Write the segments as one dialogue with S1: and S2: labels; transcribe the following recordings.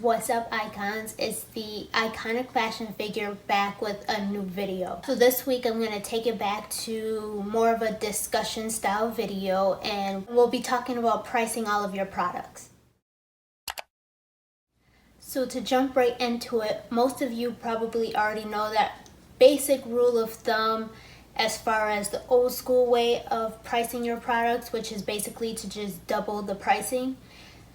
S1: What's up, icons? It's the iconic fashion figure back with a new video. So this week I'm going to take it back to more of a discussion style video, and we'll be talking about pricing all of your products. So to jump right into it, most of you probably already know that basic rule of thumb as far as the old school way of pricing your products, which is basically to just double the pricing.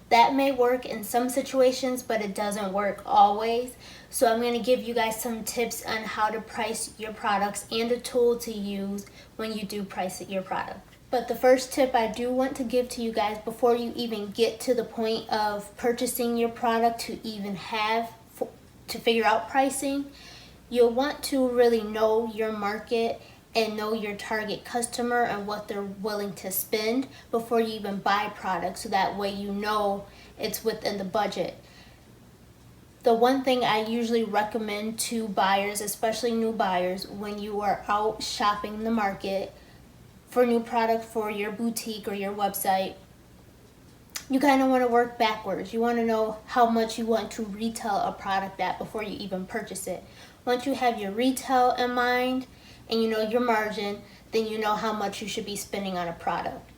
S1: That may work in some situations, but it doesn't work always. So I'm going to give you guys some tips on how to price your products and a tool to use when you do price your product. But the first tip I do want to give to you guys before you even get to the point of purchasing your product to figure out pricing, you'll want to really know your market and know your target customer and what they're willing to spend before you even buy products, so that way you know it's within the budget. The one thing I usually recommend to buyers, especially new buyers, when you are out shopping the market for new product for your boutique or your website, you kind of want to work backwards. You want to know how much you want to retail a product at before you even purchase it. Once you have your retail in mind, and you know your margin, then you know how much you should be spending on a product.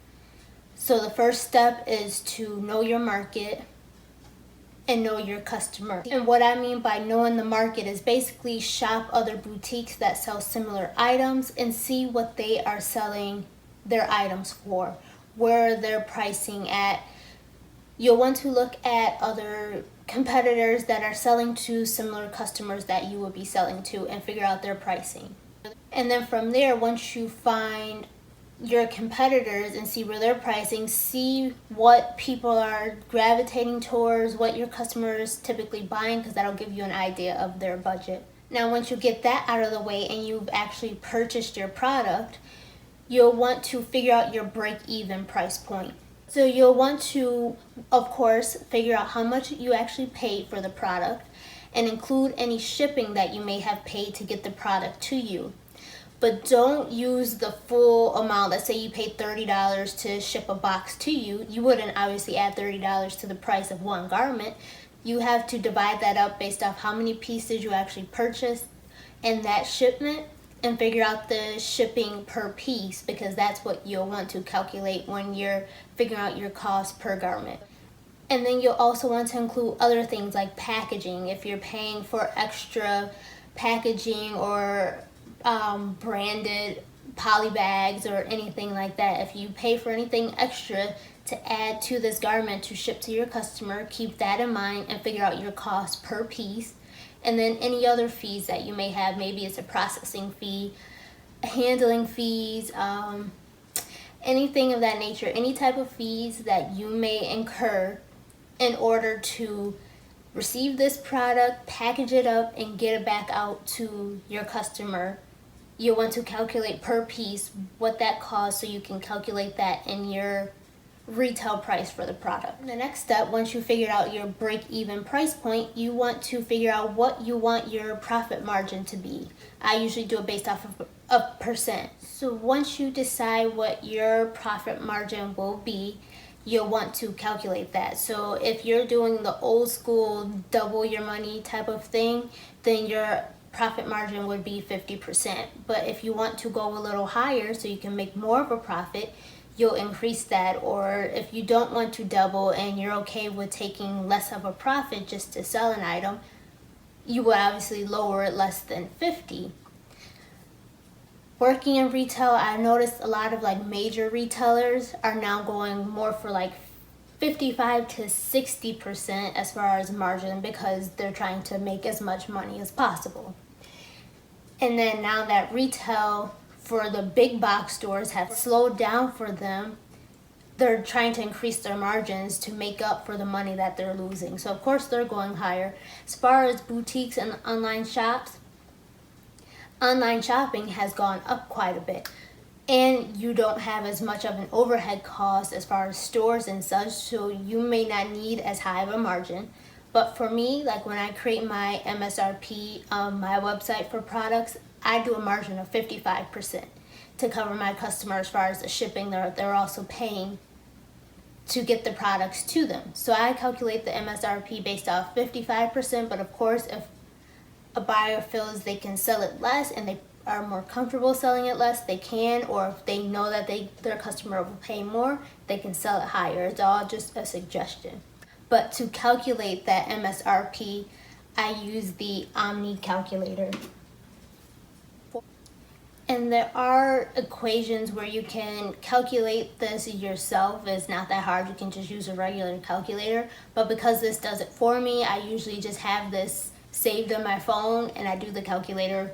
S1: So the first step is to know your market and know your customer. And what I mean by knowing the market is basically shop other boutiques that sell similar items and see what they are selling their items for, where they're pricing at. You'll want to look at other competitors that are selling to similar customers that you will be selling to and figure out their pricing. And then from there, once you find your competitors and see where they're pricing, see what people are gravitating towards, what your customers typically buying, because that'll give you an idea of their budget. Now, once you get that out of the way and you've actually purchased your product, you'll want to figure out your break-even price point. So you'll want to, of course, figure out how much you actually paid for the product and include any shipping that you may have paid to get the product to you. But don't use the full amount. Let's say you paid $30 to ship a box to you. You wouldn't obviously add $30 to the price of one garment. You have to divide that up based off how many pieces you actually purchased and that shipment, and figure out the shipping per piece, because that's what you'll want to calculate when you're figuring out your cost per garment. And then you'll also want to include other things like packaging. If you're paying for extra packaging or branded poly bags or anything like that, if you pay for anything extra to add to this garment to ship to your customer, keep that in mind and figure out your cost per piece. And then any other fees that you may have, maybe it's a processing fee, handling fees, anything of that nature, any type of fees that you may incur in order to receive this product, package it up, and get it back out to your customer. You'll want to calculate per piece what that costs, so you can calculate that in your retail price for the product. The next step, once you figure out your break-even price point, you want to figure out what you want your profit margin to be. I usually do it based off of a percent. So once you decide what your profit margin will be, you'll want to calculate that. So if you're doing the old school double your money type of thing, then your profit margin would be 50%. But if you want to go a little higher so you can make more of a profit, you'll increase that. Or if you don't want to double and you're okay with taking less of a profit just to sell an item, you would obviously lower it less than 50. Working in retail, I noticed a lot of major retailers are now going more for 55 to 60% as far as margin, because they're trying to make as much money as possible. And then now that retail for the big box stores have slowed down for them, they're trying to increase their margins to make up for the money that they're losing. So of course they're going higher. As far as boutiques and online shops, online shopping has gone up quite a bit. And you don't have as much of an overhead cost as far as stores and such, so you may not need as high of a margin. But for me, when I create my MSRP on my website for products, I do a margin of 55% to cover my customer as far as the shipping they're also paying to get the products to them. So I calculate the MSRP based off 55%, but of course if a buyer feels they can sell it less and they are more comfortable selling it less, they can, or if they know that their customer will pay more, they can sell it higher. It's all just a suggestion. But to calculate that MSRP, I use the Omni Calculator. And there are equations where you can calculate this yourself. It's not that hard. You can just use a regular calculator. But because this does it for me, I usually just have this saved on my phone and I do the calculation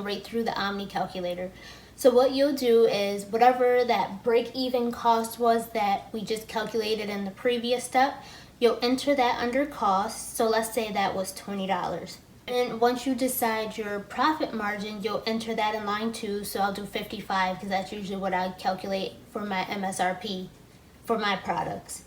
S1: right through the Omni Calculator. So what you'll do is whatever that break-even cost was that we just calculated in the previous step, you'll enter that under cost. So let's say that was $20. And once you decide your profit margin, you'll enter that in line 2. So I'll do 55 because that's usually what I calculate for my MSRP for my products.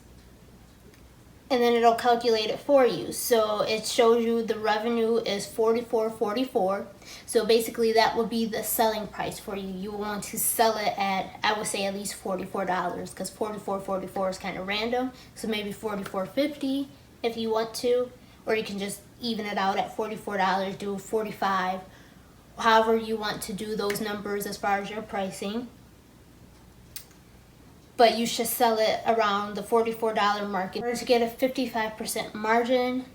S1: And then it'll calculate it for you. So it shows you the revenue is $44.44. So basically that will be the selling price for you. You want to sell it at, I would say, at least $44 because $44.44 is kind of random. So maybe $44.50 if you want to, or you can just even it out at $44, do $45, however you want to do those numbers as far as your pricing. But you should sell it around the $44 mark in order to get a 55% margin,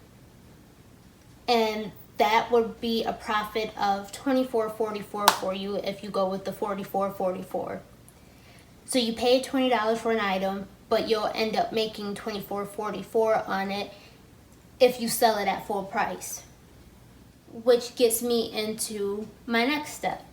S1: and that would be a profit of $24.44 for you if you go with the $44.44. So you pay $20 for an item, but you'll end up making $24.44 on it if you sell it at full price. Which gets me into my next step.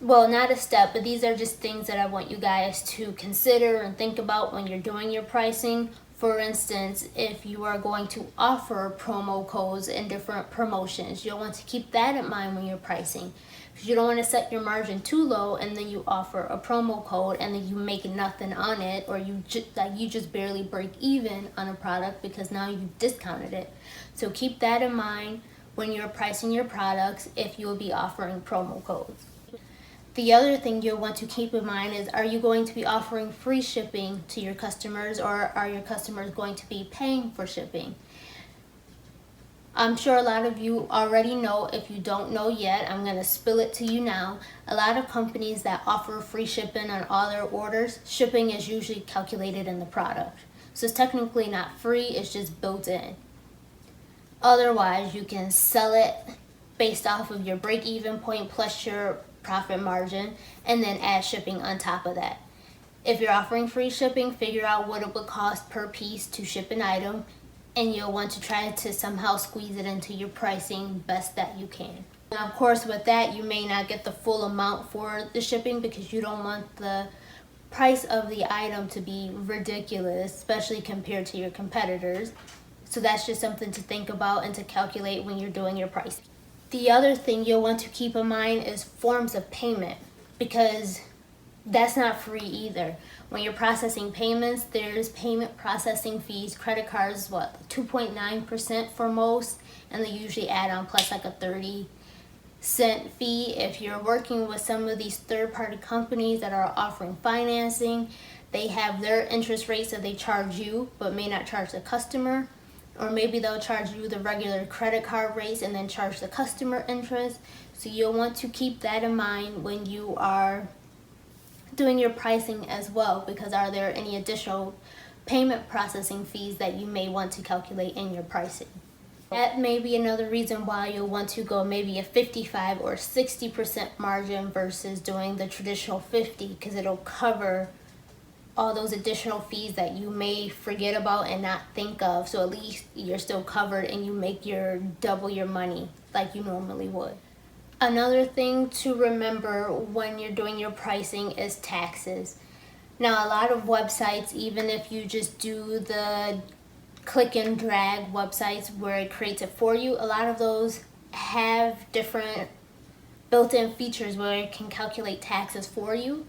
S1: Well, not a step, but these are just things that I want you guys to consider and think about when you're doing your pricing. For instance, if you are going to offer promo codes and different promotions, you'll want to keep that in mind when you're pricing. Because you don't want to set your margin too low and then you offer a promo code and then you make nothing on it, or you just barely break even on a product because now you've discounted it. So keep that in mind when you're pricing your products if you will be offering promo codes. The other thing you'll want to keep in mind is, are you going to be offering free shipping to your customers, or are your customers going to be paying for shipping? I'm sure a lot of you already know. If you don't know yet, I'm going to spill it to you now. A lot of companies that offer free shipping on all their orders, shipping is usually calculated in the product. So it's technically not free, it's just built in. Otherwise, you can sell it based off of your break-even point plus your profit margin, and then add shipping on top of that. If you're offering free shipping, figure out what it would cost per piece to ship an item, and you'll want to try to somehow squeeze it into your pricing best that you can. Now, of course, with that, you may not get the full amount for the shipping because you don't want the price of the item to be ridiculous, especially compared to your competitors. So that's just something to think about and to calculate when you're doing your pricing. The other thing you'll want to keep in mind is forms of payment, because that's not free either. When you're processing payments, there's payment processing fees. Credit cards, 2.9% for most, and they usually add on plus like a 30-cent fee. If you're working with some of these third-party companies that are offering financing, they have their interest rates that they charge you but may not charge the customer. Or maybe they'll charge you the regular credit card rates and then charge the customer interest. So you'll want to keep that in mind when you are doing your pricing as well, because are there any additional payment processing fees that you may want to calculate in your pricing? That may be another reason why you'll want to go maybe a 55 or 60% margin versus doing the traditional 50, because it'll cover all those additional fees that you may forget about and not think of. So at least you're still covered and you make your double your money like you normally would. Another thing to remember when you're doing your pricing is taxes. Now, a lot of websites, even if you just do the click and drag websites where it creates it for you, a lot of those have different built-in features where it can calculate taxes for you.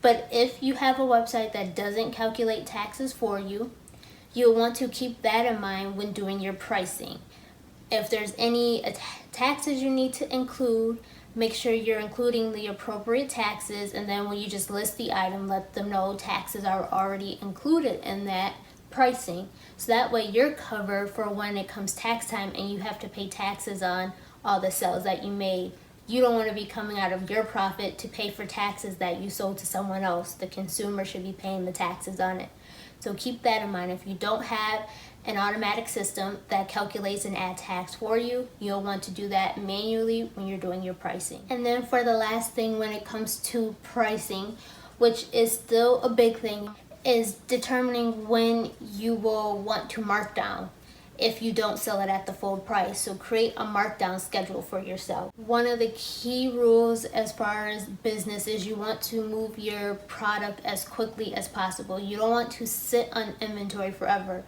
S1: But if you have a website that doesn't calculate taxes for you, you'll want to keep that in mind when doing your pricing. If there's any taxes you need to include, make sure you're including the appropriate taxes, and then when you just list the item, let them know taxes are already included in that pricing. So that way you're covered for when it comes tax time and you have to pay taxes on all the sales that you made. You don't want to be coming out of your profit to pay for taxes that you sold to someone else. The consumer should be paying the taxes on it. So keep that in mind. If you don't have an automatic system that calculates and adds tax for you, you'll want to do that manually when you're doing your pricing. And then for the last thing when it comes to pricing, which is still a big thing, is determining when you will want to mark down if you don't sell it at the full price. So create a markdown schedule for yourself. One of the key rules as far as business is you want to move your product as quickly as possible. You don't want to sit on inventory forever.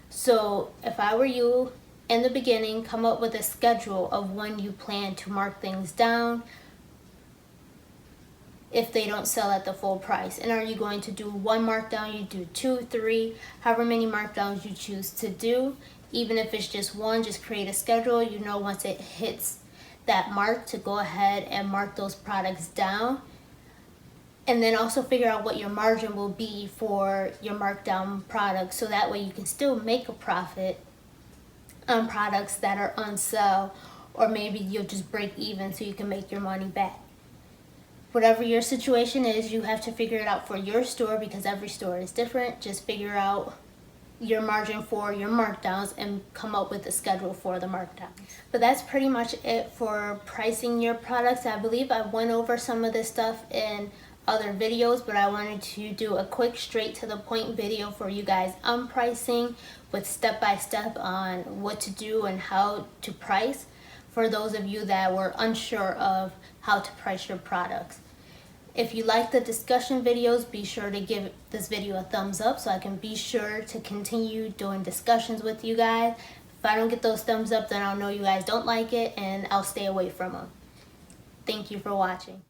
S1: So if I were you, in the beginning, come up with a schedule of when you plan to mark things down if they don't sell at the full price. And are you going to do one markdown, you do 2, 3, however many markdowns you choose to do. Even if it's just one, just create a schedule. You know once it hits that mark to go ahead and mark those products down. And then also figure out what your margin will be for your markdown products, so that way you can still make a profit on products that are on sale, or maybe you'll just break even so you can make your money back. Whatever your situation is, you have to figure it out for your store, because every store is different. Just figure out your margin for your markdowns and come up with a schedule for the markdown. But that's pretty much it for pricing your products. I believe I went over some of this stuff in other videos, but I wanted to do a quick straight to the point video for you guys on pricing with step-by-step on what to do and how to price for those of you that were unsure of how to price your products. If you like the discussion videos, be sure to give this video a thumbs up so I can be sure to continue doing discussions with you guys. If I don't get those thumbs up, then I'll know you guys don't like it and I'll stay away from them. Thank you for watching.